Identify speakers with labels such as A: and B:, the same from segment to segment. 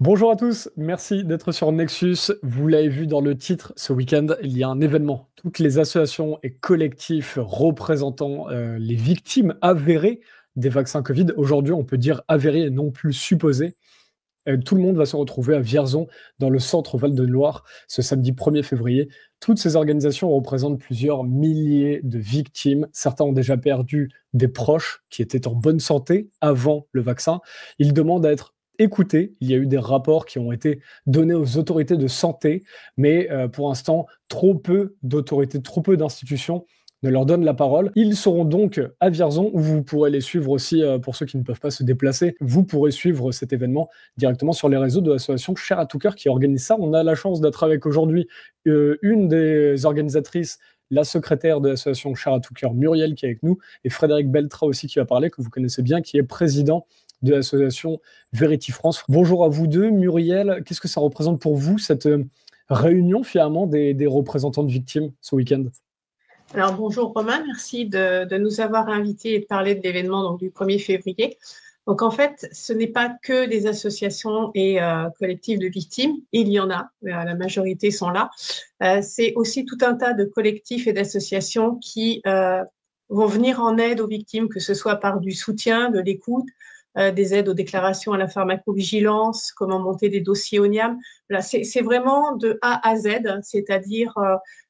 A: Bonjour à tous, merci d'être sur Nexus. Vous l'avez vu dans le titre, ce week-end, il y a un événement. Toutes les associations et collectifs représentant les victimes avérées des vaccins Covid, aujourd'hui on peut dire avérées et non plus supposées. Tout le monde va se retrouver à Vierzon, dans le centre Val-de-Loire, ce samedi 1er février. Toutes ces organisations représentent plusieurs milliers de victimes. Certains ont déjà perdu des proches qui étaient en bonne santé avant le vaccin. Ils demandent à être écoutés. Il y a eu des rapports qui ont été donnés aux autorités de santé, mais pour l'instant, trop peu d'autorités, trop peu d'institutions ne leur donnent la parole. Ils seront donc à Vierzon, où vous pourrez les suivre aussi pour ceux qui ne peuvent pas se déplacer. Vous pourrez suivre cet événement directement sur les réseaux de l'association Chair à tout cœur qui organise ça. On a la chance d'être avec aujourd'hui une des organisatrices, la secrétaire de l'association Chair à tout cœur, Muriel, qui est avec nous, et Frédéric Beltra aussi qui va parler, que vous connaissez bien, qui est président de l'association Verity France. Bonjour à vous deux. Muriel, qu'est-ce que ça représente pour vous, cette réunion finalement des représentants de victimes ce week-end?
B: Alors bonjour Romain, merci de nous avoir invités et de parler de l'événement donc, du 1er février. Donc en fait, ce n'est pas que des associations et collectifs de victimes, il y en a, la majorité sont là. C'est aussi tout un tas de collectifs et d'associations qui vont venir en aide aux victimes, que ce soit par du soutien, de l'écoute, des aides aux déclarations à la pharmacovigilance, comment monter des dossiers au NIAM. Là, c'est vraiment de A à Z, c'est-à-dire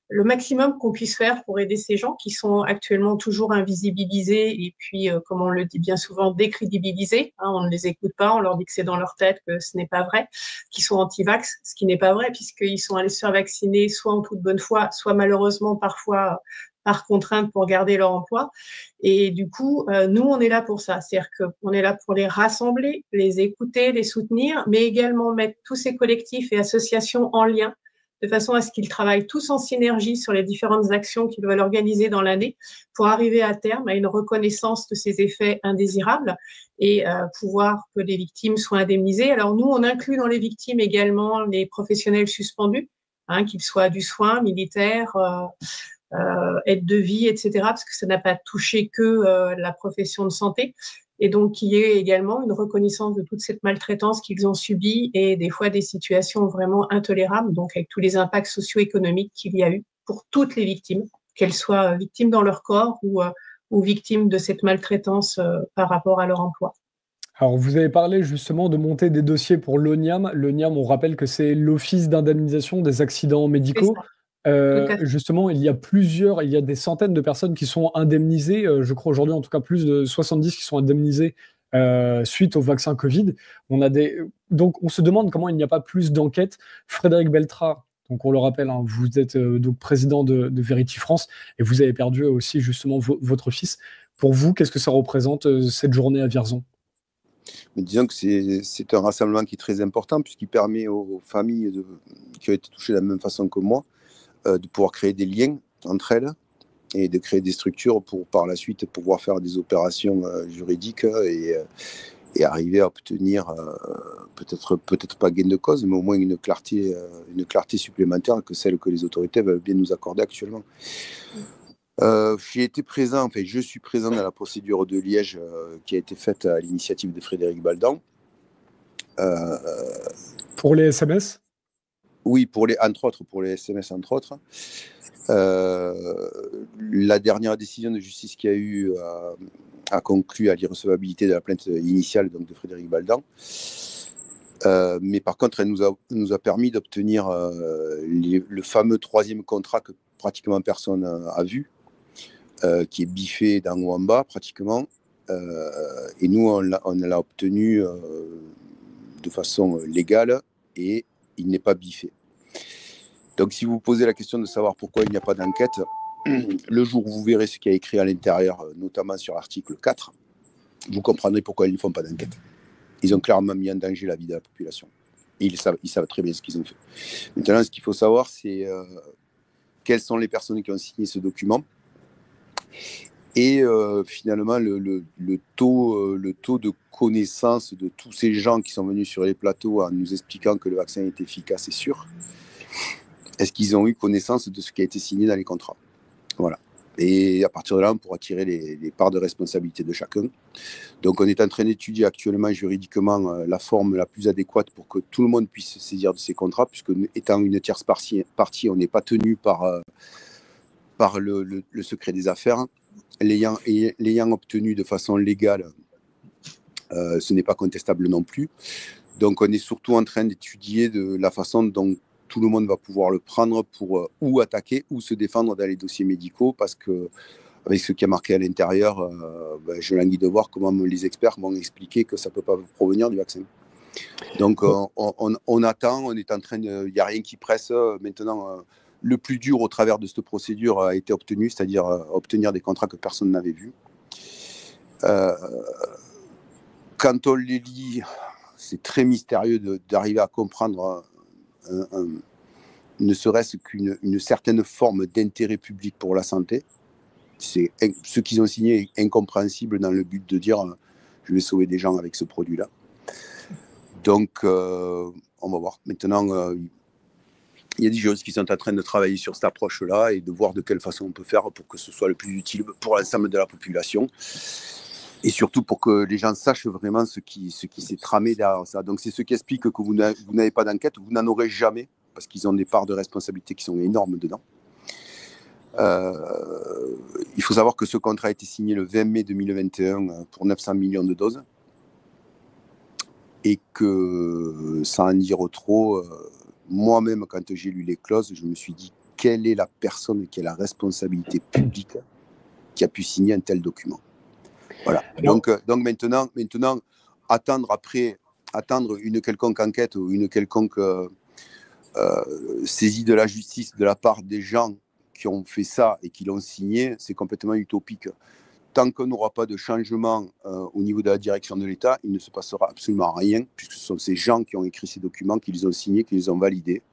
B: le maximum qu'on puisse faire pour aider ces gens qui sont actuellement toujours invisibilisés et puis, comme on le dit bien souvent, décrédibilisés. Hein, on ne les écoute pas, on leur dit que c'est dans leur tête, que ce n'est pas vrai, qu'ils sont anti-vax, ce qui n'est pas vrai puisqu'ils sont allés se faire vacciner soit en toute bonne foi, soit malheureusement parfois par contrainte pour garder leur emploi. Et du coup, nous, on est là pour ça. C'est-à-dire qu'on est là pour les rassembler, les écouter, les soutenir, mais également mettre tous ces collectifs et associations en lien de façon à ce qu'ils travaillent tous en synergie sur les différentes actions qu'ils veulent organiser dans l'année pour arriver à terme à une reconnaissance de ces effets indésirables et pouvoir que les victimes soient indemnisées. Alors nous, on inclut dans les victimes également les professionnels suspendus, hein, qu'ils soient du soin, militaire, aide de vie, etc., parce que ça n'a pas touché que la profession de santé. Et donc, qu'il y ait également une reconnaissance de toute cette maltraitance qu'ils ont subie et des fois des situations vraiment intolérables, donc avec tous les impacts socio-économiques qu'il y a eu pour toutes les victimes, qu'elles soient victimes dans leur corps ou victimes de cette maltraitance par rapport à leur emploi.
A: Alors, vous avez parlé justement de monter des dossiers pour l'ONIAM. L'ONIAM, on rappelle que c'est l'Office d'indemnisation des accidents
B: C'est
A: médicaux.
B: ça, tout à fait.
A: Justement, il y a des centaines de personnes qui sont indemnisées. Je crois aujourd'hui, en tout cas, plus de 70 qui sont indemnisées suite au vaccin Covid. Donc, on se demande comment il n'y a pas plus d'enquêtes. Frédéric Beltra, donc on le rappelle, hein, vous êtes donc président de Verity France et vous avez perdu aussi justement votre fils. Pour vous, qu'est-ce que ça représente cette journée à Vierzon?
C: Mais disons que c'est un rassemblement qui est très important puisqu'il permet aux familles qui ont été touchées de la même façon que moi de pouvoir créer des liens entre elles et de créer des structures pour par la suite pouvoir faire des opérations juridiques et arriver à obtenir peut-être pas gain de cause, mais au moins une clarté supplémentaire que celle que les autorités veulent bien nous accorder actuellement. J'ai été présent, enfin je suis présent dans la procédure de Liège qui a été faite à l'initiative de Frédéric Baldan. Euh,
A: Pour les SMS?
C: oui, entre autres, pour les SMS, entre autres. La dernière décision de justice qu'il y a eu a conclu à l'irrecevabilité de la plainte initiale donc, de Frédéric Baldan. Mais par contre, elle nous a permis d'obtenir le fameux troisième contrat que pratiquement personne n'a vu, qui est biffé d'en haut en bas pratiquement. Et nous, on l'a obtenu de façon légale et il n'est pas biffé. Donc si vous vous posez la question de savoir pourquoi il n'y a pas d'enquête, le jour où vous verrez ce qu'il y a écrit à l'intérieur, notamment sur l'article 4, vous comprendrez pourquoi ils ne font pas d'enquête. Ils ont clairement mis en danger la vie de la population. Et ils savent très bien ce qu'ils ont fait. Maintenant, ce qu'il faut savoir, c'est quelles sont les personnes qui ont signé ce document. Et finalement, le taux de connaissance de tous ces gens qui sont venus sur les plateaux en nous expliquant que le vaccin est efficace et sûr, est-ce qu'ils ont eu connaissance de ce qui a été signé dans les contrats? Voilà. Et à partir de là, on pourra tirer les parts de responsabilité de chacun. Donc, on est en train d'étudier actuellement juridiquement la forme la plus adéquate pour que tout le monde puisse se saisir de ces contrats, puisque étant une tierce partie on n'est pas tenu par le secret des affaires. L'ayant obtenu de façon légale, ce n'est pas contestable non plus. Donc, on est surtout en train d'étudier de la façon dont tout le monde va pouvoir le prendre pour ou attaquer ou se défendre dans les dossiers médicaux, parce que avec ce qui est marqué à l'intérieur, je languis de voir comment les experts vont expliquer que ça ne peut pas provenir du vaccin. Donc, on attend, on est en train de... Il n'y a rien qui presse. Maintenant, le plus dur au travers de cette procédure a été obtenu, c'est-à-dire obtenir des contrats que personne n'avait vus. Quand on les lit, c'est très mystérieux d'arriver à comprendre ne serait-ce qu'une certaine forme d'intérêt public pour la santé. Ce qu'ils ont signé est incompréhensible dans le but de dire je vais sauver des gens avec ce produit-là. Donc, on va voir. Maintenant, il y a des juristes qui sont en train de travailler sur cette approche-là et de voir de quelle façon on peut faire pour que ce soit le plus utile pour l'ensemble de la population. Et surtout pour que les gens sachent vraiment ce qui s'est tramé derrière ça. Donc c'est ce qui explique que vous n'avez pas d'enquête, vous n'en aurez jamais, parce qu'ils ont des parts de responsabilité qui sont énormes dedans. Il faut savoir que ce contrat a été signé le 20 mai 2021 pour 900 millions de doses. Et que, sans en dire trop, moi-même, quand j'ai lu les clauses, je me suis dit, quelle est la personne qui a la responsabilité publique qui a pu signer un tel document? Voilà. Donc maintenant, attendre une quelconque enquête ou une quelconque saisie de la justice de la part des gens qui ont fait ça et qui l'ont signé, c'est complètement utopique. Tant qu'on n'aura pas de changement au niveau de la direction de l'État, il ne se passera absolument rien, puisque ce sont ces gens qui ont écrit ces documents, qui les ont signés, qui les ont validés.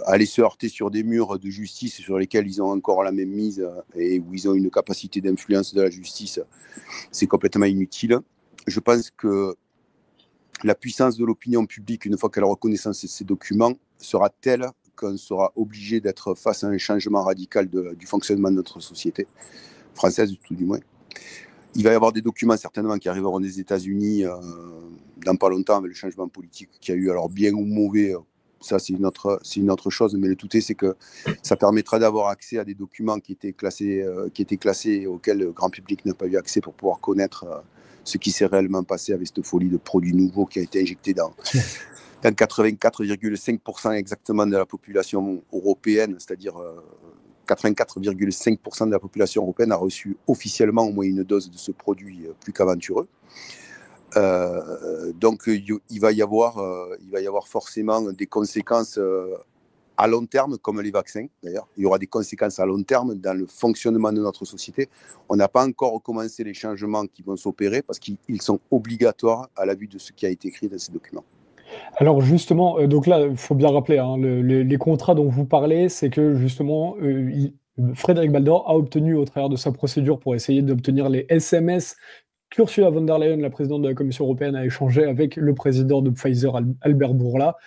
C: Aller se heurter sur des murs de justice sur lesquels ils ont encore la même mise et où ils ont une capacité d'influence de la justice, c'est complètement inutile. Je pense que la puissance de l'opinion publique, une fois qu'elle reconnaît ces documents, sera telle qu'on sera obligé d'être face à un changement radical du fonctionnement de notre société, française tout du moins. Il va y avoir des documents certainement qui arriveront des États-Unis dans pas longtemps avec le changement politique qu'il y a eu, alors bien ou mauvais. Ça, c'est une autre chose, mais le tout est que ça permettra d'avoir accès à des documents qui étaient classés et auxquels le grand public n'a pas eu accès pour pouvoir connaître ce qui s'est réellement passé avec cette folie de produits nouveaux qui a été injecté dans 84,5% exactement de la population européenne, c'est-à-dire 84,5% de la population européenne a reçu officiellement au moins une dose de ce produit plus qu'aventureux. Donc il va y avoir forcément des conséquences à long terme, comme les vaccins d'ailleurs. Il y aura des conséquences à long terme dans le fonctionnement de notre société. On n'a pas encore commencé les changements qui vont s'opérer parce qu'ils sont obligatoires à la vue de ce qui a été écrit dans ces documents.
A: Alors justement, donc là, il faut bien rappeler, hein, les contrats dont vous parlez, c'est que justement, Frédéric Baldor a obtenu au travers de sa procédure pour essayer d'obtenir les SMS qu'Ursula von der Leyen, la présidente de la Commission européenne, a échangé avec le président de Pfizer, Albert Bourla,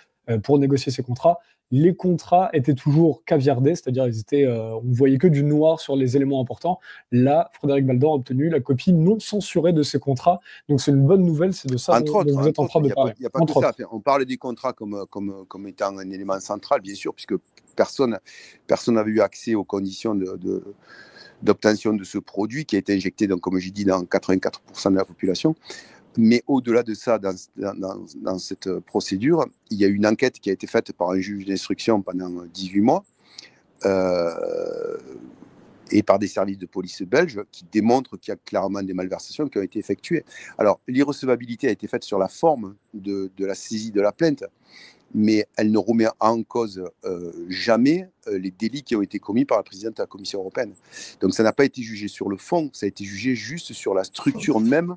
A: pour négocier ces contrats. Les contrats étaient toujours caviardés, c'est-à-dire on voyait que du noir sur les éléments importants. Là, Frédéric Baldor a obtenu la copie non censurée de ces contrats. Donc c'est une bonne nouvelle, c'est de ça dont vous êtes en train de parler.
C: Il n'y a pas que ça. On parle des contrats comme étant un élément central, bien sûr, puisque personne n'avait eu accès aux conditions d'obtention de ce produit qui a été injecté, donc, comme j'ai dit, dans 84% de la population. Mais au-delà de ça, dans cette procédure, il y a une enquête qui a été faite par un juge d'instruction pendant 18 mois et par des services de police belges qui démontrent qu'il y a clairement des malversations qui ont été effectuées. Alors, l'irrecevabilité a été faite sur la forme de la saisie de la plainte, mais elle ne remet en cause jamais les délits qui ont été commis par la présidente de la Commission européenne. Donc ça n'a pas été jugé sur le fond, ça a été jugé juste sur la structure même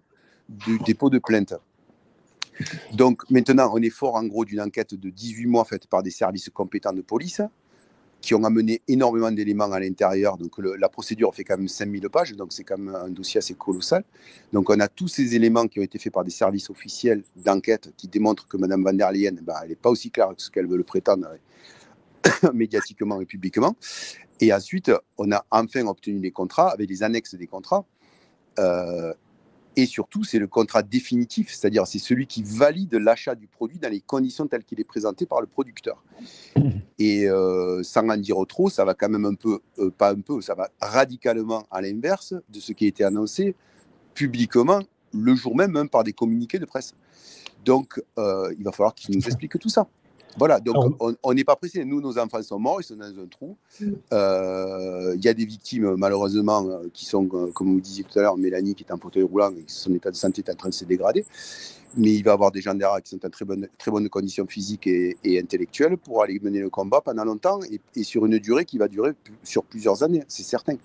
C: du dépôt de plainte. Donc maintenant, on est fort en gros d'une enquête de 18 mois faite par des services compétents de police qui ont amené énormément d'éléments à l'intérieur. Donc la procédure fait quand même 5000 pages, donc c'est quand même un dossier assez colossal. Donc on a tous ces éléments qui ont été faits par des services officiels d'enquête qui démontrent que Mme von der Leyen, elle n'est pas aussi claire que ce qu'elle veut le prétendre médiatiquement et publiquement. Et ensuite, on a enfin obtenu les contrats avec les annexes des contrats. Et surtout, c'est le contrat définitif, c'est-à-dire c'est celui qui valide l'achat du produit dans les conditions telles qu'il est présenté par le producteur. Et sans en dire trop, ça va quand même un peu, pas un peu, ça va radicalement à l'inverse de ce qui a été annoncé publiquement le jour même par des communiqués de presse. Donc, il va falloir qu'ils nous expliquent tout ça. Voilà, donc on n'est pas pressé. Nous, nos enfants sont morts, ils sont dans un trou. Il y a des victimes, malheureusement, qui sont, comme vous disiez tout à l'heure, Mélanie qui est en fauteuil roulant et son état de santé est en train de se dégrader. Mais il va y avoir des gens derrière qui sont en très bonne condition physique et intellectuelle pour aller mener le combat pendant longtemps et sur une durée qui va durer sur plusieurs années, c'est certain.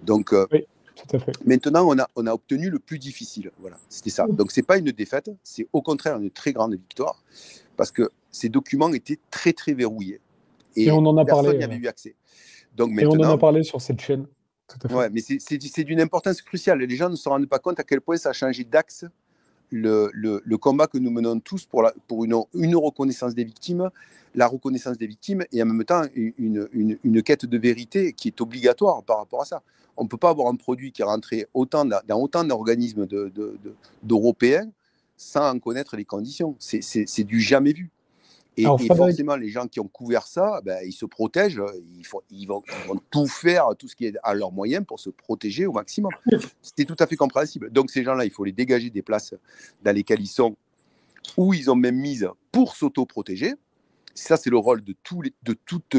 C: Donc,
A: oui, tout à fait.
C: Maintenant, on a obtenu le plus difficile. Voilà, c'était ça. Donc, ce n'est pas une défaite, c'est au contraire une très grande victoire parce que ces documents étaient très, très verrouillés. Et
A: on en a
C: personne
A: parlé.
C: n'y avait eu accès. Donc,
A: et on en a parlé sur cette chaîne. Tout à fait.
C: Ouais, mais c'est d'une importance cruciale. Les gens ne se rendent pas compte à quel point ça a changé d'axe le combat que nous menons tous pour une reconnaissance des victimes, la reconnaissance des victimes et en même temps une quête de vérité qui est obligatoire par rapport à ça. On ne peut pas avoir un produit qui est rentré dans autant d'organismes d'Européens sans en connaître les conditions. C'est du jamais vu. Et forcément, les gens qui ont couvert ça, ils se protègent, ils vont tout faire, tout ce qui est à leurs moyens pour se protéger au maximum. C'était tout à fait compréhensible. Donc ces gens-là, il faut les dégager des places dans lesquelles ils sont, où ils ont même mise pour s'auto-protéger. Ça, c'est le rôle de toute,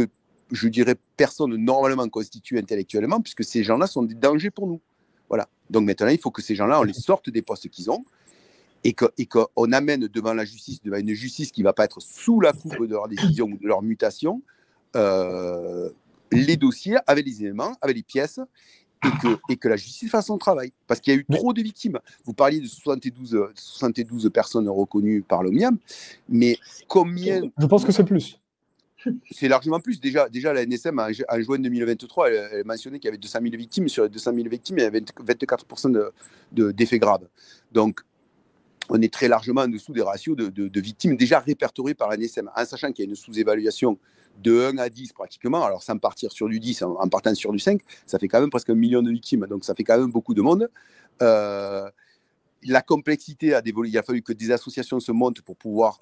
C: je dirais, personne normalement constituée intellectuellement, puisque ces gens-là sont des dangers pour nous. Voilà. Donc maintenant, il faut que ces gens-là, on les sorte des postes qu'ils ont, et qu'on amène devant la justice, devant une justice qui ne va pas être sous la coupe de leur décision ou de leur mutation, les dossiers avec les éléments, avec les pièces, et que la justice fasse son travail. Parce qu'il y a eu trop de victimes. Vous parliez de 72 personnes reconnues par l'OMIAM, mais combien...
A: Je pense que c'est plus.
C: C'est largement plus. Déjà la NSM, en juin 2023, elle mentionnait qu'il y avait 200 000 victimes. Sur les 200 000 victimes, il y avait 24% d'effets graves. Donc, on est très largement en dessous des ratios de victimes déjà répertoriées par la NSM, en sachant qu'il y a une sous-évaluation de 1 à 10 pratiquement, alors sans partir sur du 10, en partant sur du 5, ça fait quand même presque 1 million de victimes, donc ça fait quand même beaucoup de monde. La complexité a dévolé, il a fallu que des associations se montent pour pouvoir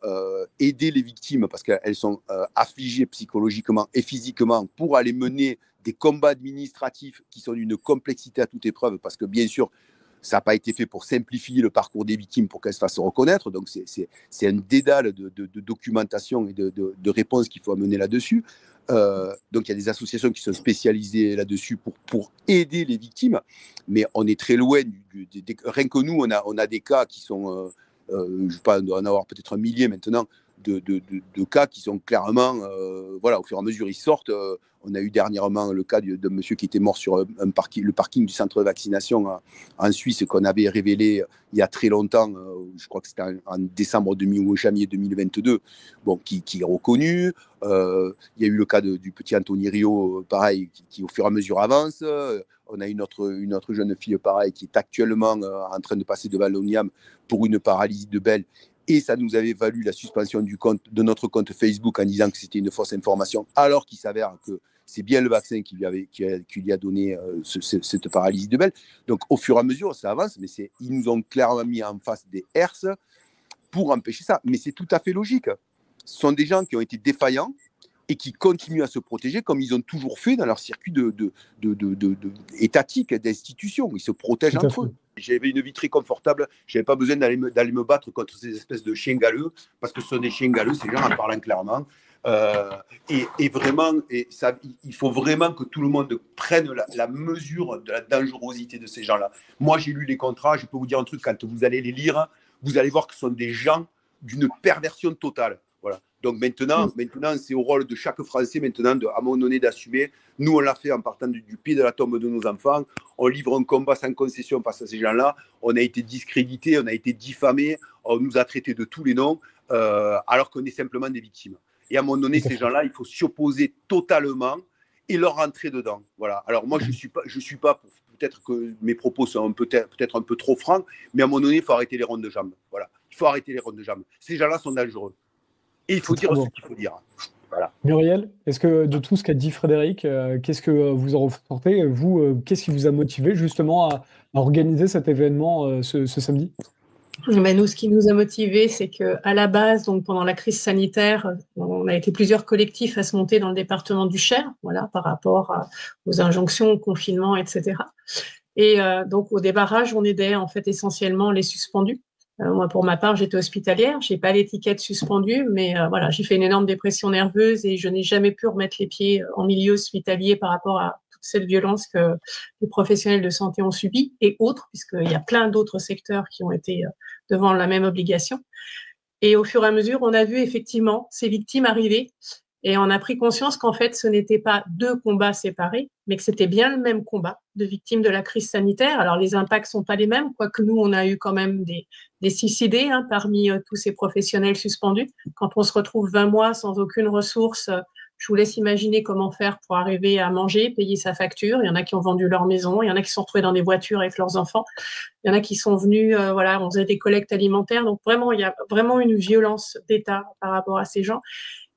C: aider les victimes, parce qu'elles sont affligées psychologiquement et physiquement, pour aller mener des combats administratifs qui sont d'une complexité à toute épreuve, parce que bien sûr, ça n'a pas été fait pour simplifier le parcours des victimes pour qu'elles se fassent reconnaître. Donc, c'est un dédale de documentation et de réponses qu'il faut amener là-dessus. Donc, il y a des associations qui sont spécialisées là-dessus pour aider les victimes. Mais on est très loin. Rien que nous, on a des cas qui sont, je ne sais pas, on doit en avoir peut-être 1 millier maintenant, de cas qui sont clairement, voilà, au fur et à mesure, ils sortent. On a eu dernièrement le cas de monsieur qui était mort sur le parking du centre de vaccination en Suisse, qu'on avait révélé il y a très longtemps, je crois que c'était en décembre ou janvier 2022, bon, qui est reconnu. Il y a eu le cas du petit Anthony Rio, pareil, qui au fur et à mesure avance. On a une autre jeune fille, pareil, qui est actuellement en train de passer devant l'ONIAM pour une paralysie de belle. Et ça nous avait valu la suspension de notre compte Facebook en disant que c'était une fausse information, alors qu'il s'avère que c'est bien le vaccin qui lui a donné cette paralysie de belle. Donc, au fur et à mesure, ça avance, mais ils nous ont clairement mis en face des herses pour empêcher ça. Mais c'est tout à fait logique. Ce sont des gens qui ont été défaillants et qui continuent à se protéger comme ils ont toujours fait dans leur circuit étatique d'institutions. Ils se protègent entre eux. J'avais une vie très confortable, je n'avais pas besoin d'aller me battre contre ces espèces de chiens galeux, parce que ce sont des chiens galeux, ces gens en parlant clairement. Et vraiment, il faut vraiment que tout le monde prenne la mesure de la dangerosité de ces gens-là. Moi, j'ai lu les contrats, je peux vous dire un truc, quand vous allez les lire, vous allez voir que ce sont des gens d'une perversion totale. Voilà. Donc maintenant, c'est au rôle de chaque Français maintenant, à un moment donné, d'assumer. Nous, on l'a fait en partant du pied de la tombe de nos enfants. On livre un combat sans concession face à ces gens-là. On a été discrédités, on a été diffamés, on nous a traités de tous les noms, alors qu'on est simplement des victimes. Et à un moment donné, ces gens-là, il faut s'y opposer totalement et leur rentrer dedans. Voilà. Alors moi, je suis pas peut-être que mes propos sont peut-être un peu trop francs, mais à un moment donné, il faut arrêter les rondes de jambes. Voilà. Il faut arrêter les rondes de jambes. Ces gens-là sont dangereux. Et il faut dire ce qu'il faut dire. Voilà.
A: Muriel, est-ce que de tout ce qu'a dit Frédéric, qu'est-ce que vous en ressortez? Vous, qu'est-ce qui vous a motivé justement à organiser cet événement ce samedi?
B: Ben, nous, ce qui nous a motivés, c'est qu'à la base, donc pendant la crise sanitaire, on a été plusieurs collectifs à se monter dans le département du Cher, voilà, par rapport aux injonctions, au confinement, etc. Et donc au débarrage, on aidait en fait essentiellement les suspendus. Moi, pour ma part, j'étais hospitalière, j'ai pas l'étiquette suspendue, mais voilà, j'ai fait une énorme dépression nerveuse et je n'ai jamais pu remettre les pieds en milieu hospitalier par rapport à toute cette violence que les professionnels de santé ont subie et autres, puisqu'il y a plein d'autres secteurs qui ont été devant la même obligation. Et au fur et à mesure, on a vu effectivement ces victimes arriver et on a pris conscience qu'en fait, ce n'était pas deux combats séparés, mais que c'était bien le même combat de victimes de la crise sanitaire. Alors, les impacts sont pas les mêmes, quoique nous, on a eu quand même des suicidés parmi tous ces professionnels suspendus. Quand on se retrouve 20 mois sans aucune ressource, je vous laisse imaginer comment faire pour arriver à manger, payer sa facture. Il y en a qui ont vendu leur maison, il y en a qui sont retrouvés dans des voitures avec leurs enfants, il y en a qui sont venus, voilà, on faisait des collectes alimentaires. Donc vraiment, il y a vraiment une violence d'État par rapport à ces gens.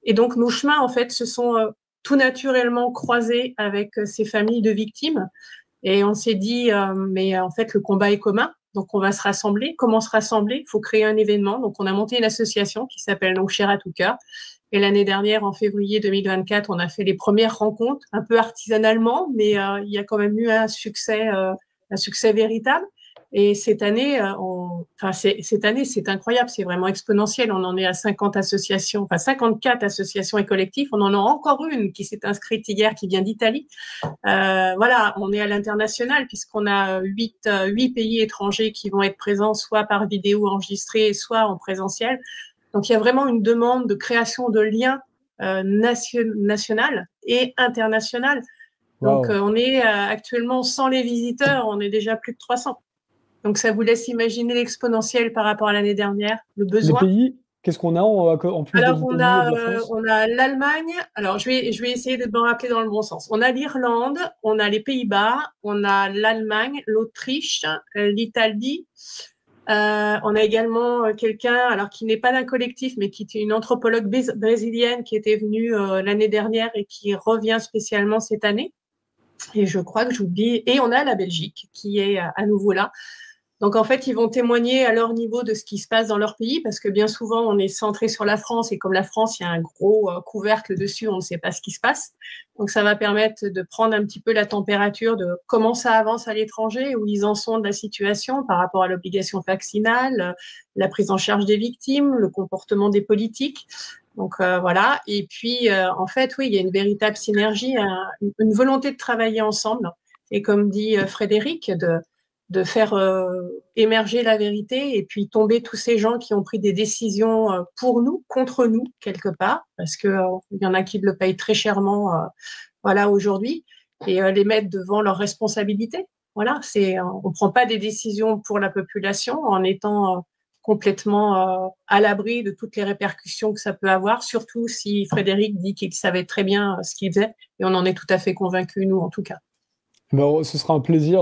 B: Et donc nos chemins, en fait, se sont tout naturellement croisés avec ces familles de victimes. Et on s'est dit, mais en fait, le combat est commun. Donc, on va se rassembler. Comment se rassembler? Il faut créer un événement. Donc, on a monté une association qui s'appelle donc Cher à tout cœur. Et l'année dernière, en février 2024, on a fait les premières rencontres, un peu artisanalement, mais il y a quand même eu un succès véritable. Et cette année, c'est incroyable, c'est vraiment exponentiel. On en est à 50 associations, enfin 54 associations et collectifs. On en a encore une qui s'est inscrite hier, qui vient d'Italie. Voilà, on est à l'international puisqu'on a 8 pays étrangers qui vont être présents, soit par vidéo enregistrée, soit en présentiel. Donc, il y a vraiment une demande de création de liens national et international. Donc,
A: Waouh.
B: on est actuellement, sans les visiteurs, on est déjà plus de 300. Donc, ça vous laisse imaginer l'exponentiel par rapport à l'année dernière, le
A: Les
B: besoin.
A: pays, qu'est-ce qu'on a en plus des
B: Alors,
A: États-Unis et de la France?
B: on a l'Allemagne. Alors, je vais essayer de me rappeler dans le bon sens. On a l'Irlande, on a les Pays-Bas, on a l'Allemagne, l'Autriche, l'Italie. On a également quelqu'un, alors qui n'est pas d'un collectif, mais qui était une anthropologue brésilienne qui était venue l'année dernière et qui revient spécialement cette année. Et je crois que j'oublie. Et on a la Belgique qui est à nouveau là. Donc, en fait, ils vont témoigner à leur niveau de ce qui se passe dans leur pays, parce que bien souvent, on est centré sur la France, et comme la France, il y a un gros couvercle dessus, on ne sait pas ce qui se passe. Donc, ça va permettre de prendre un petit peu la température de comment ça avance à l'étranger, où ils en sont de la situation par rapport à l'obligation vaccinale, la prise en charge des victimes, le comportement des politiques. Donc, voilà. Et puis, en fait, oui, il y a une véritable synergie, une volonté de travailler ensemble. Et comme dit Frédéric, de faire émerger la vérité et puis tomber tous ces gens qui ont pris des décisions pour nous, contre nous, quelque part, parce que il y en a qui le payent très chèrement, voilà, aujourd'hui, et les mettre devant leurs responsabilités. Voilà, on prend pas des décisions pour la population en étant complètement à l'abri de toutes les répercussions que ça peut avoir, surtout si Frédéric dit qu'il savait très bien ce qu'il faisait, et on en est tout à fait convaincus, nous, en tout cas.
A: Ben, ce sera un plaisir.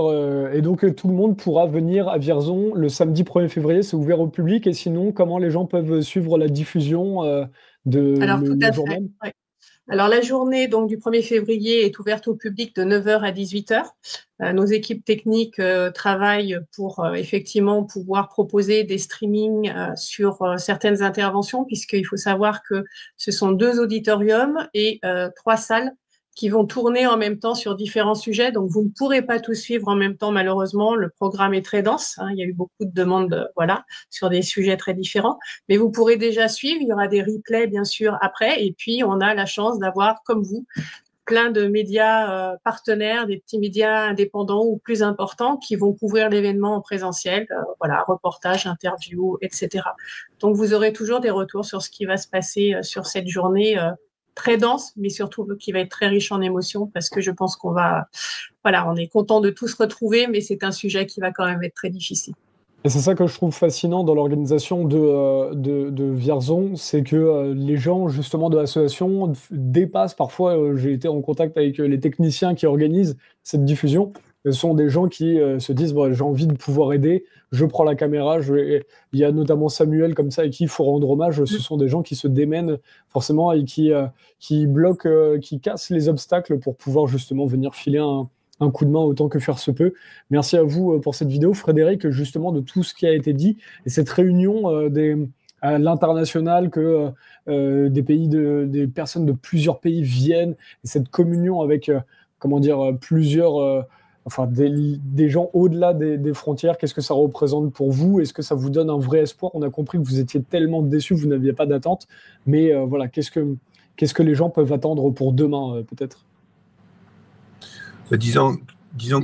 A: Et donc, tout le monde pourra venir à Vierzon le samedi 1er février. C'est ouvert au public. Et sinon, comment les gens peuvent suivre la diffusion
B: Alors, tout
A: le
B: à
A: jour
B: fait.
A: même?
B: Ouais. Alors, la journée donc, du 1er février est ouverte au public de 9 h à 18 h. Nos équipes techniques travaillent pour effectivement pouvoir proposer des streamings sur certaines interventions, puisqu'il faut savoir que ce sont 2 auditoriums et 3 salles qui vont tourner en même temps sur différents sujets. Donc, vous ne pourrez pas tout suivre en même temps, malheureusement. Le programme est très dense. Il y a eu beaucoup de demandes voilà, sur des sujets très différents. Mais vous pourrez déjà suivre. Il y aura des replays, bien sûr, après. Et puis, on a la chance d'avoir, comme vous, plein de médias partenaires, des petits médias indépendants ou plus importants qui vont couvrir l'événement en présentiel, voilà, reportages, interviews, etc. Donc, vous aurez toujours des retours sur ce qui va se passer sur cette journée très dense, mais surtout qui va être très riche en émotions, parce que je pense voilà, on est content de tous se retrouver, mais c'est un sujet qui va quand même être très difficile.
A: Et c'est ça que je trouve fascinant dans l'organisation de Vierzon, c'est que les gens justement de l'association dépassent parfois, j'ai été en contact avec les techniciens qui organisent cette diffusion, sont des gens qui se disent bon, j'ai envie de pouvoir aider, je prends la caméra. Il y a notamment Samuel comme ça, à qui il faut rendre hommage. Ce sont des gens qui se démènent forcément et qui bloquent, qui cassent les obstacles pour pouvoir justement venir filer un coup de main autant que faire se peut. Merci à vous pour cette vidéo, Frédéric, justement de tout ce qui a été dit et cette réunion à l'international, que des personnes de plusieurs pays viennent, et cette communion avec plusieurs, des gens au-delà des frontières. Qu'est-ce que ça représente pour vous? Est-ce que ça vous donne un vrai espoir? On a compris que vous étiez tellement déçus, vous n'aviez pas d'attente, mais voilà, qu'est-ce que les gens peuvent attendre pour demain, peut-être?
C: Disons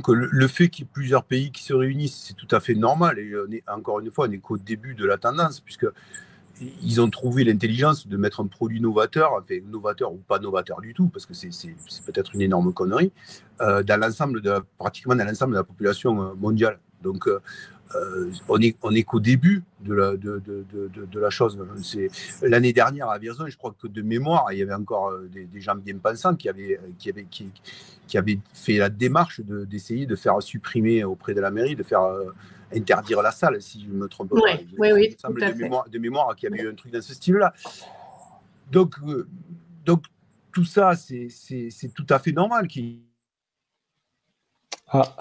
C: que le fait qu'il y ait plusieurs pays qui se réunissent, c'est tout à fait normal. Et encore une fois, on n'est qu'au début de la tendance, puisqu'ils ont trouvé l'intelligence de mettre un produit novateur, enfin novateur ou pas novateur du tout, parce que c'est peut-être une énorme connerie, pratiquement dans l'ensemble de la population mondiale. Donc, on est qu'au début de la chose. L'année dernière à Vierzon, je crois que de mémoire, il y avait encore des gens bien pensants qui avaient fait la démarche d'essayer de faire supprimer auprès de la mairie, de faire interdire la salle, si je ne me trompe pas.
B: Oui,
C: Il me semble de mémoire qu'il y avait eu un truc dans ce style-là. Donc tout ça, c'est tout à fait normal.
A: Ah,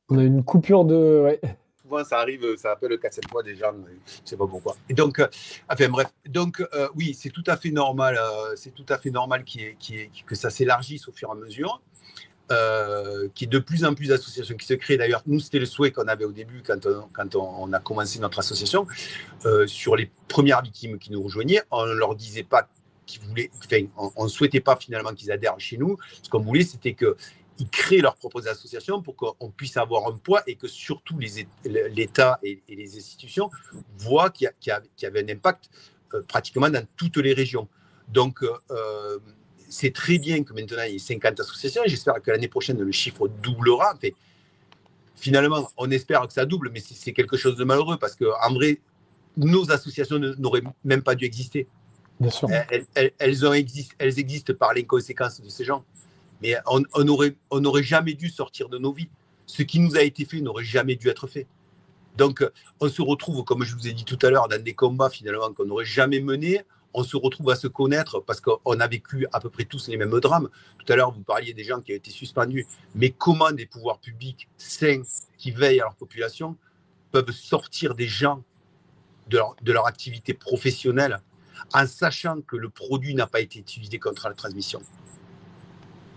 A: on a une coupure de... Ouais.
C: Souvent, ça arrive, ça appelle 4-7 fois des gens, je ne sais pas pourquoi. Et donc, enfin bref, donc oui, c'est tout à fait normal, que ça s'élargisse au fur et à mesure, qu'il y ait de plus en plus d'associations qui se créent. D'ailleurs, nous, c'était le souhait qu'on avait au début quand on a commencé notre association. Sur les premières victimes qui nous rejoignaient, on ne leur disait pas qu'ils voulaient, enfin, on ne souhaitait pas finalement qu'ils adhèrent chez nous. Ce qu'on voulait, c'était que ils créent leurs propres associations pour qu'on puisse avoir un poids et que surtout l'État et les institutions voient qu'il y avait un impact pratiquement dans toutes les régions. Donc, c'est très bien que maintenant il y ait 50 associations. J'espère que l'année prochaine, le chiffre doublera. Enfin, finalement, on espère que ça double, mais c'est quelque chose de malheureux parce qu'en vrai, nos associations n'auraient même pas dû exister.
A: Bien sûr.
C: Elles existent par les conséquences de ces gens. Mais on n'aurait jamais dû sortir de nos vies. Ce qui nous a été fait n'aurait jamais dû être fait. Donc, on se retrouve, comme je vous ai dit tout à l'heure, dans des combats finalement qu'on n'aurait jamais menés. On se retrouve à se connaître parce qu'on a vécu à peu près tous les mêmes drames. Tout à l'heure, vous parliez des gens qui ont été suspendus. Mais comment des pouvoirs publics sains qui veillent à leur population peuvent sortir des gens de leur activité professionnelle en sachant que le produit n'a pas été utilisé contre la transmission?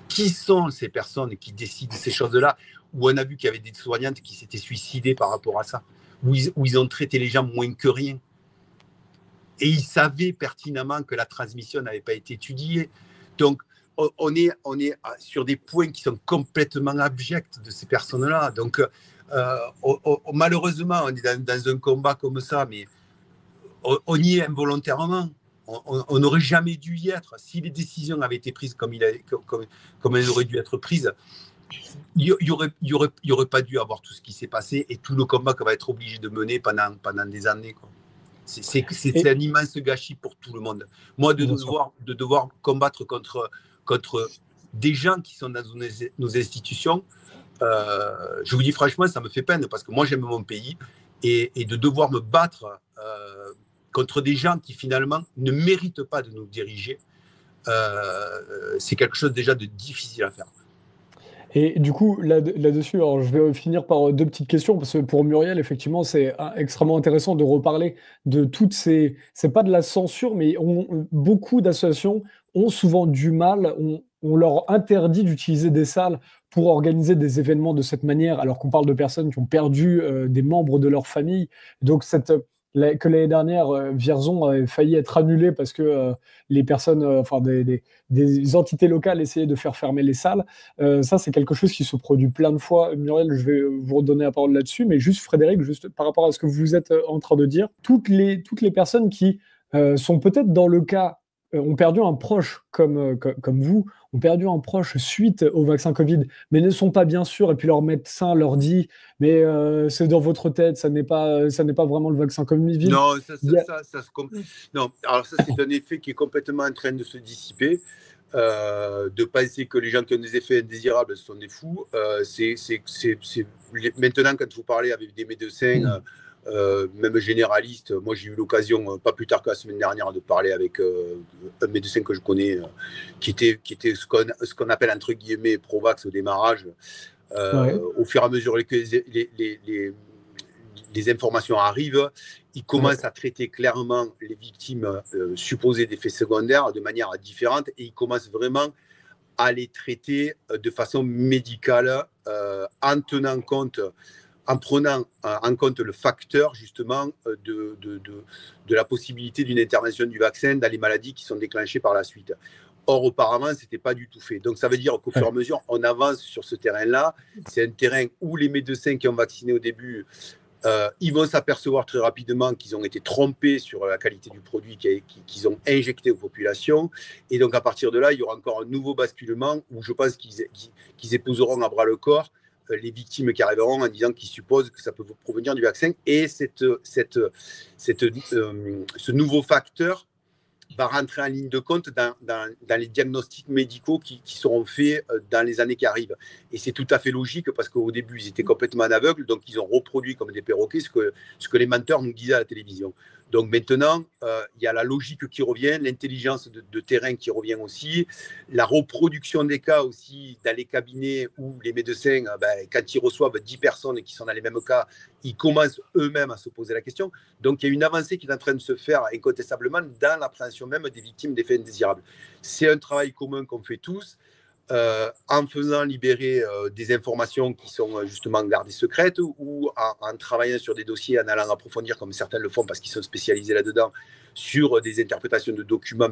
C: Qui sont ces personnes qui décident ces choses-là? Où on a vu qu'il y avait des soignantes qui s'étaient suicidées par rapport à ça, où ils ont traité les gens moins que rien. Et ils savaient pertinemment que la transmission n'avait pas été étudiée. Donc, on est sur des points qui sont complètement abjects de ces personnes-là. Donc, malheureusement, on est dans un combat comme ça, mais on y est involontairement. On n'aurait jamais dû y être. Si les décisions avaient été prises comme elles auraient dû être prises, il n'y aurait pas dû avoir tout ce qui s'est passé et tout le combat qu'on va être obligé de mener pendant des années, quoi. C'est un immense gâchis pour tout le monde. Moi, de devoir combattre contre des gens qui sont dans nos institutions, je vous dis franchement, ça me fait peine parce que moi, j'aime mon pays et de devoir me battre contre des gens qui finalement ne méritent pas de nous diriger, c'est quelque chose déjà de difficile à faire.
A: Et du coup, là-dessus, alors je vais finir par deux petites questions, parce que pour Muriel, effectivement, c'est extrêmement intéressant de reparler de toutes ces... C'est pas de la censure, mais beaucoup d'associations ont souvent du mal, on leur interdit d'utiliser des salles pour organiser des événements de cette manière, alors qu'on parle de personnes qui ont perdu des membres de leur famille. Donc, que l'année dernière, Vierzon avait failli être annulé parce que les personnes, des entités locales essayaient de faire fermer les salles. Ça, c'est quelque chose qui se produit plein de fois. Muriel, je vais vous redonner la parole là-dessus, mais juste Frédéric, juste par rapport à ce que vous êtes en train de dire, toutes les personnes qui sont peut-être dans le cas, ont perdu un proche comme vous, ont perdu un proche suite au vaccin Covid, mais ne sont pas bien sûrs, et puis leur médecin leur dit mais c'est dans votre tête, ça n'est pas vraiment le vaccin Covid.
C: Non, ça se non. Alors ça, c'est un effet qui est complètement en train de se dissiper. de penser que les gens qui ont des effets indésirables sont des fous. Maintenant, quand vous parlez avec des médecins, même généralistes, moi j'ai eu l'occasion, pas plus tard que la semaine dernière, de parler avec un médecin que je connais, qui était ce qu'on appelle entre guillemets pro-vax au démarrage. Au fur et à mesure que les informations arrivent, ils commencent à traiter clairement les victimes supposées d'effets secondaires de manière différente, et ils commencent vraiment à les traiter de façon médicale, en prenant en compte le facteur justement de la possibilité d'une intervention du vaccin dans les maladies qui sont déclenchées par la suite. Or, auparavant, ce n'était pas du tout fait. Donc, ça veut dire qu'au fur et à mesure, on avance sur ce terrain-là. C'est un terrain où les médecins qui ont vacciné au début, ils vont s'apercevoir très rapidement qu'ils ont été trompés sur la qualité du produit qu'ils ont injecté aux populations. Et donc, à partir de là, il y aura encore un nouveau basculement où je pense qu'ils épouseront à bras le corps les victimes qui arriveront en disant qu'ils supposent que ça peut provenir du vaccin. Et ce nouveau facteur va rentrer en ligne de compte dans les diagnostics médicaux qui seront faits dans les années qui arrivent. Et c'est tout à fait logique parce qu'au début, ils étaient complètement aveugles, donc ils ont reproduit comme des perroquets ce que les menteurs nous disaient à la télévision. Donc maintenant, il y a la logique qui revient, l'intelligence de terrain qui revient aussi, la reproduction des cas aussi dans les cabinets où les médecins, quand ils reçoivent 10 personnes qui sont dans les mêmes cas, ils commencent eux-mêmes à se poser la question. Donc il y a une avancée qui est en train de se faire incontestablement dans l'appréhension même des victimes d'effets indésirables. C'est un travail commun qu'on fait tous. En faisant libérer des informations qui sont justement gardées secrètes, ou en travaillant sur des dossiers, en allant approfondir comme certains le font parce qu'ils sont spécialisés là-dedans, sur des interprétations de documents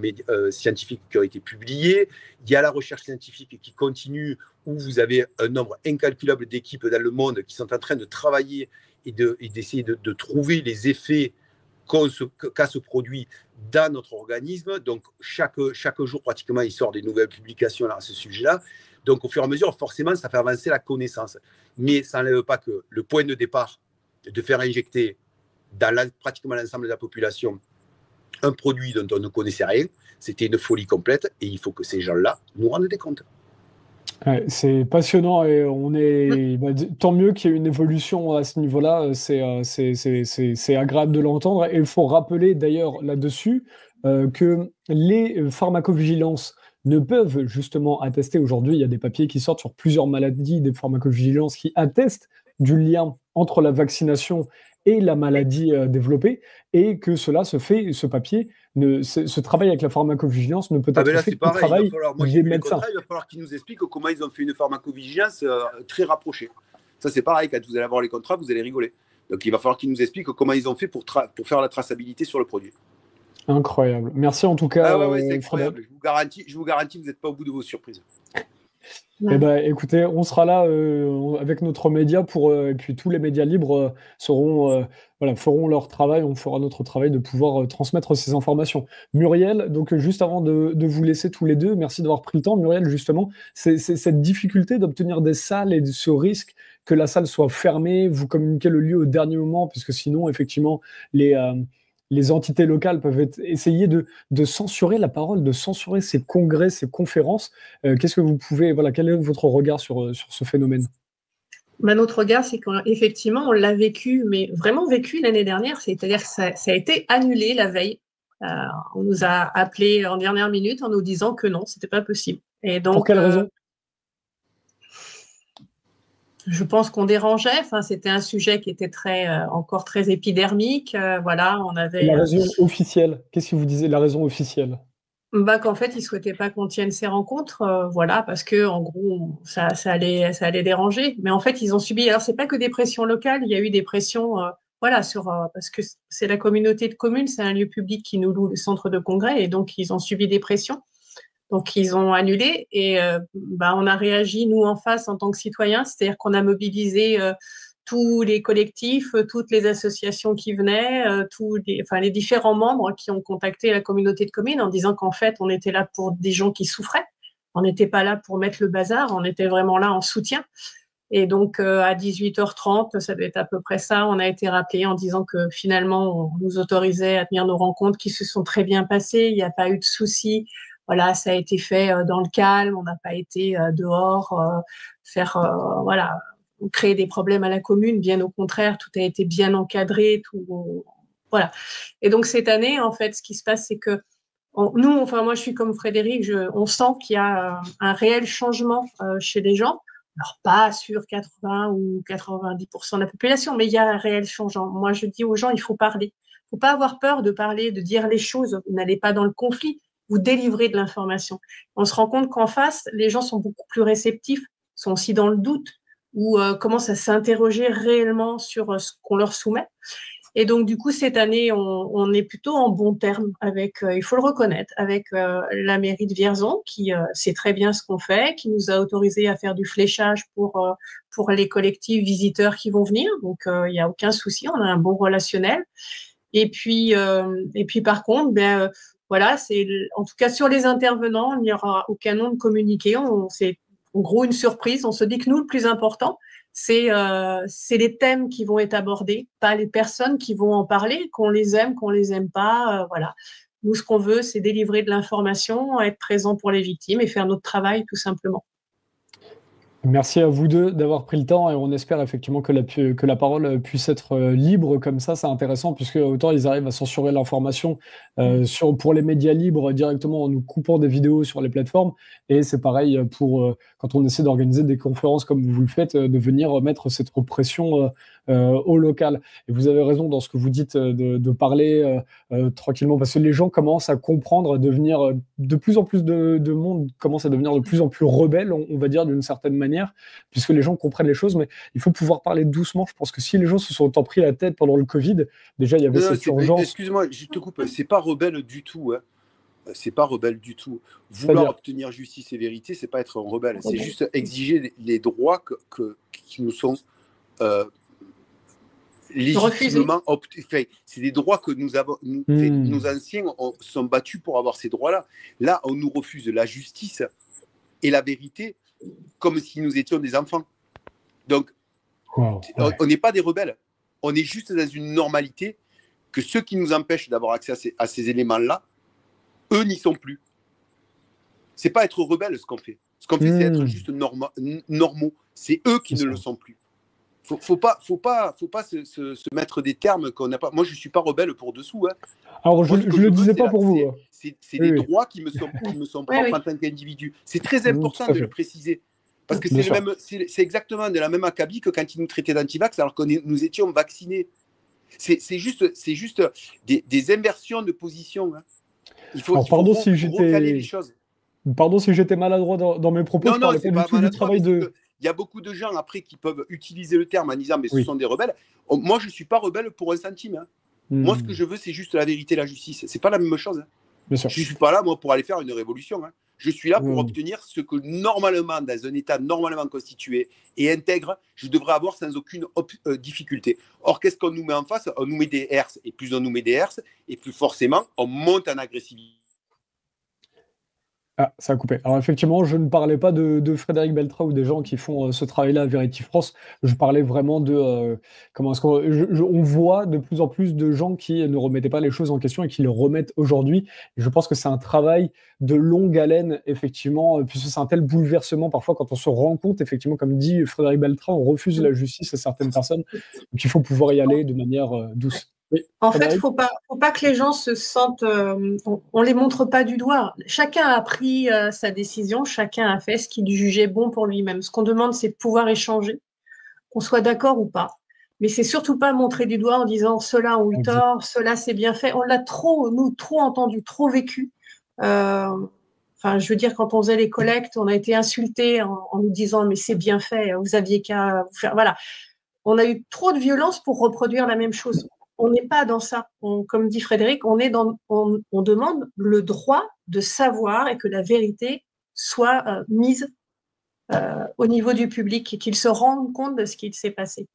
C: scientifiques qui ont été publiés. Il y a la recherche scientifique qui continue, où vous avez un nombre incalculable d'équipes dans le monde qui sont en train de travailler et d'essayer de trouver les effets qu'a ce produit dans notre organisme. Donc, chaque jour, pratiquement, il sort des nouvelles publications à ce sujet-là. Donc, au fur et à mesure, forcément, ça fait avancer la connaissance. Mais ça n'enlève pas que le point de départ de faire injecter dans pratiquement l'ensemble de la population un produit dont on ne connaissait rien, c'était une folie complète, et il faut que ces gens-là nous rendent des comptes.
A: Ouais, c'est passionnant et tant mieux qu'il y ait une évolution à ce niveau-là. C'est agréable de l'entendre. Et il faut rappeler d'ailleurs là-dessus que les pharmacovigilances ne peuvent justement attester. Aujourd'hui, il y a des papiers qui sortent sur plusieurs maladies, des pharmacovigilances qui attestent du lien entre la vaccination et la maladie développée, et que cela se fait, ce papier, ce travail avec la pharmacovigilance ne peut être fait que travail des médecins.
C: Il va falloir qu'ils nous expliquent comment ils ont fait une pharmacovigilance très rapprochée. Ça, c'est pareil, quand vous allez avoir les contrats, vous allez rigoler. Donc, il va falloir qu'ils nous expliquent comment ils ont fait pour faire la traçabilité sur le produit.
A: Incroyable. Merci en tout cas.
C: C'est incroyable. Je vous garantis, vous n'êtes pas au bout de vos surprises.
A: Eh ben, écoutez, on sera là avec notre média et puis tous les médias libres feront leur travail, on fera notre travail de pouvoir transmettre ces informations. Muriel, donc juste avant de vous laisser tous les deux, merci d'avoir pris le temps. Muriel, justement, c'est cette difficulté d'obtenir des salles et de ce risque que la salle soit fermée, vous communiquez le lieu au dernier moment, puisque sinon, effectivement, les entités locales peuvent essayer de censurer la parole, de censurer ces congrès, ces conférences. Qu'est-ce que vous pouvez, quel est votre regard sur ce phénomène ?
B: Notre regard, c'est qu'effectivement, on l'a vécu, mais vraiment vécu l'année dernière, c'est-à-dire que ça a été annulé la veille. On nous a appelés en dernière minute en nous disant que non, c'était pas possible. Et donc,
A: pour quelle raison ?
B: Je pense qu'on dérangeait. Enfin, c'était un sujet qui était encore très épidermique. On avait.
A: La raison officielle. Qu'est-ce que vous disiez, la raison officielle ?
B: Qu'en fait, ils ne souhaitaient pas qu'on tienne ces rencontres, parce que en gros, ça allait déranger. Mais en fait, ils ont subi. Alors, c'est pas que des pressions locales. Il y a eu des pressions, parce que c'est la communauté de communes, c'est un lieu public qui nous loue le centre de congrès, et donc ils ont subi des pressions. Donc, ils ont annulé et on a réagi, nous, en face, en tant que citoyens, c'est-à-dire qu'on a mobilisé tous les collectifs, toutes les associations qui venaient, les différents membres qui ont contacté la communauté de communes en disant qu'en fait, on était là pour des gens qui souffraient. On n'était pas là pour mettre le bazar, on était vraiment là en soutien. Et donc, à 18h30, ça devait être à peu près ça, on a été rappelé en disant que finalement, on nous autorisait à tenir nos rencontres qui se sont très bien passées, il n'y a pas eu de soucis. voilà, ça a été fait dans le calme, on n'a pas été dehors voilà, créer des problèmes à la commune. Bien au contraire, tout a été bien encadré, voilà. Et donc cette année, en fait, ce qui se passe, c'est que enfin moi je suis comme Frédéric, on sent qu'il y a un réel changement chez les gens. Alors pas sur 80 ou 90% de la population, mais il y a un réel changement. Moi je dis aux gens, il faut parler. Il faut pas avoir peur de parler, de dire les choses. Vous n'allez pas dans le conflit, vous délivrez de l'information. On se rend compte qu'en face, les gens sont beaucoup plus réceptifs, sont aussi dans le doute ou commencent à s'interroger réellement sur ce qu'on leur soumet. Et donc, du coup, cette année, on est plutôt en bon terme avec, il faut le reconnaître, avec la mairie de Vierzon, qui sait très bien ce qu'on fait, qui nous a autorisé à faire du fléchage pour les collectifs visiteurs qui vont venir. Donc, il n'y a aucun souci, on a un bon relationnel. Et puis par contre, voilà, en tout cas sur les intervenants, il n'y aura aucun nom de communiqué. C'est en gros une surprise. On se dit que nous, le plus important, c'est les thèmes qui vont être abordés, pas les personnes qui vont en parler, qu'on les aime pas, voilà. Nous, ce qu'on veut, c'est délivrer de l'information, être présent pour les victimes et faire notre travail, tout simplement.
A: Merci à vous deux d'avoir pris le temps et on espère effectivement que la parole puisse être libre comme ça, c'est intéressant puisque autant ils arrivent à censurer l'information pour les médias libres directement en nous coupant des vidéos sur les plateformes et c'est pareil pour quand on essaie d'organiser des conférences comme vous le faites, de venir mettre cette repression au local. Et vous avez raison dans ce que vous dites de parler tranquillement parce que les gens commencent à comprendre, à devenir de plus en plus de monde commence à devenir de plus en plus rebelle, on va dire d'une certaine manière, puisque les gens comprennent les choses, mais il faut pouvoir parler doucement. Je pense que si les gens se sont autant pris la tête pendant le Covid, déjà il y avait cette urgence.
C: Excuse-moi, je te coupe, c'est pas rebelle du tout. Hein. C'est pas rebelle du tout. Vouloir obtenir justice et vérité, c'est pas être un rebelle. C'est juste exiger les droits qui nous sont légitimement obtenus. C'est des droits que nous avons. Nos anciens sont battus pour avoir ces droits-là. Là, on nous refuse la justice et la vérité comme si nous étions des enfants. Donc, on n'est pas des rebelles. On est juste dans une normalité que ceux qui nous empêchent d'avoir accès à ces éléments-là, eux n'y sont plus. C'est pas être rebelle ce qu'on fait. Ce qu'on fait, c'est être juste normaux. C'est eux qui ne le sont plus. Faut pas se mettre des termes qu'on n'a pas. Moi, je suis pas rebelle pour dessous. Hein.
A: Alors, je le disais pas pour vous.
C: C'est des droits qui me sont propres en tant qu'individu. C'est très important de le préciser. Parce que c'est exactement de la même acabit que quand ils nous traitaient d'antivax alors que nous étions vaccinés. C'est juste des inversions de position. Hein. Il faut recaler les choses.
A: Pardon si j'étais maladroit dans mes propos.
C: Non, c'est pas maladroit. Il y a beaucoup de gens après qui peuvent utiliser le terme en disant mais ce sont des rebelles. Moi, je ne suis pas rebelle pour un centime. Hein. Moi, ce que je veux, c'est juste la vérité et la justice. C'est pas la même chose. Hein.
A: Bien sûr.
C: Je ne suis pas là, moi, pour aller faire une révolution. Hein. Je suis là pour obtenir ce que normalement, dans un État normalement constitué et intègre, je devrais avoir sans aucune difficulté. Or, qu'est-ce qu'on nous met en face? On nous met des herses. Et plus on nous met des herses, et plus forcément, on monte en agressivité.
A: Ah, ça a coupé. Alors effectivement, je ne parlais pas de Frédéric Beltra ou des gens qui font ce travail-là à Verity France. Je parlais vraiment de comment est-ce on voit de plus en plus de gens qui ne remettaient pas les choses en question et qui le remettent aujourd'hui. Et je pense que c'est un travail de longue haleine, effectivement, puisque c'est un tel bouleversement parfois quand on se rend compte, effectivement, comme dit Frédéric Beltra, on refuse la justice à certaines personnes. Donc il faut pouvoir y aller de manière douce. Oui,
B: en fait, faut pas que les gens se sentent. On les montre pas du doigt. Chacun a pris sa décision, chacun a fait ce qu'il jugeait bon pour lui-même. Ce qu'on demande, c'est de pouvoir échanger, qu'on soit d'accord ou pas. Mais c'est surtout pas montrer du doigt en disant ceux-là ont eu tort, ceux-là c'est bien fait. On l'a trop entendu, trop vécu. Enfin, je veux dire, quand on faisait les collectes, on a été insultés en nous disant mais c'est bien fait, vous aviez qu'à vous faire. Voilà. On a eu trop de violence pour reproduire la même chose. On n'est pas dans ça. Comme dit Frédéric, on demande le droit de savoir et que la vérité soit mise au niveau du public et qu'ils se rendent compte de ce qu'il s'est passé.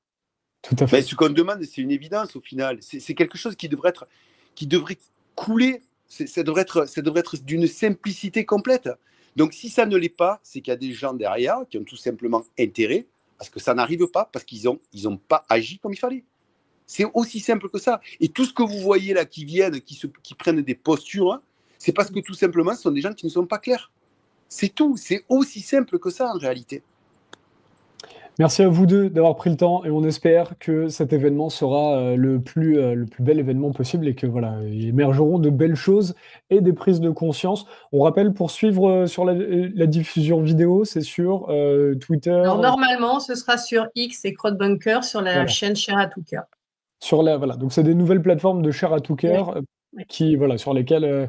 C: Tout à fait. Mais ce qu'on demande, c'est une évidence au final. C'est quelque chose qui devrait couler. Ça devrait être d'une simplicité complète. Donc si ça ne l'est pas, c'est qu'il y a des gens derrière qui ont tout simplement intérêt à ce que ça n'arrive pas parce qu'ils ont pas agi comme il fallait. C'est aussi simple que ça. Et tout ce que vous voyez là qui viennent, qui prennent des postures, hein, C'est parce que tout simplement, ce sont des gens qui ne sont pas clairs. C'est tout. C'est aussi simple que ça en réalité.
A: Merci à vous deux d'avoir pris le temps et on espère que cet événement sera le plus bel événement possible et que voilà, il émergeront de belles choses et des prises de conscience. On rappelle pour suivre sur la diffusion vidéo, c'est sur Twitter.
B: Alors, normalement, ce sera sur X et Crowdbunker sur la
A: Voilà.
B: chaîne Share à tout cœur.
A: Voilà. Donc c'est des nouvelles plateformes de Share à tout cœur qui voilà, sur lesquelles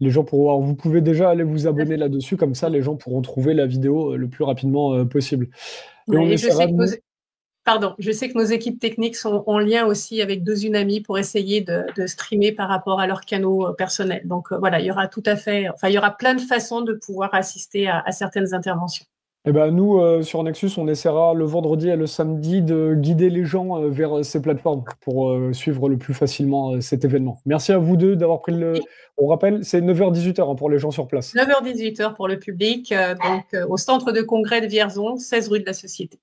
A: les gens pourront. Alors, vous pouvez déjà aller vous abonner là-dessus, comme ça les gens pourront trouver la vidéo le plus rapidement possible. Et on essaiera
B: je sais que nos équipes techniques sont en lien aussi avec deux Unami pour essayer de streamer par rapport à leurs canaux personnels. Donc voilà, il y aura plein de façons de pouvoir assister à certaines interventions.
A: Eh ben, nous, sur Nexus, on essaiera le vendredi et le samedi de guider les gens vers ces plateformes pour suivre le plus facilement cet événement. Merci à vous deux d'avoir pris le... On rappelle, c'est 9h-18h pour les gens sur place.
B: 9h-18h pour le public, au centre de congrès de Vierzon, 16 rue de la Société.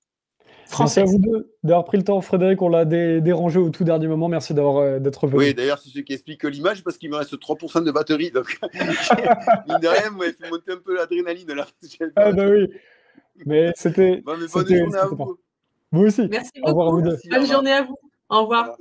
A: Française. Merci à vous deux d'avoir pris le temps. Frédéric, on l'a dérangé au tout dernier moment. Merci d'être venu.
C: Oui, d'ailleurs, c'est ce qui explique l'image parce qu'il me reste 3% de batterie. Donc, mine de rien, il faut monter un peu l'adrénaline là.
A: Ah bah oui. Mais c'était.
C: Bonne journée à vous.
A: Vous aussi.
B: Merci
A: beaucoup. Au revoir à vous deux.
B: Bonne journée à vous. Au revoir.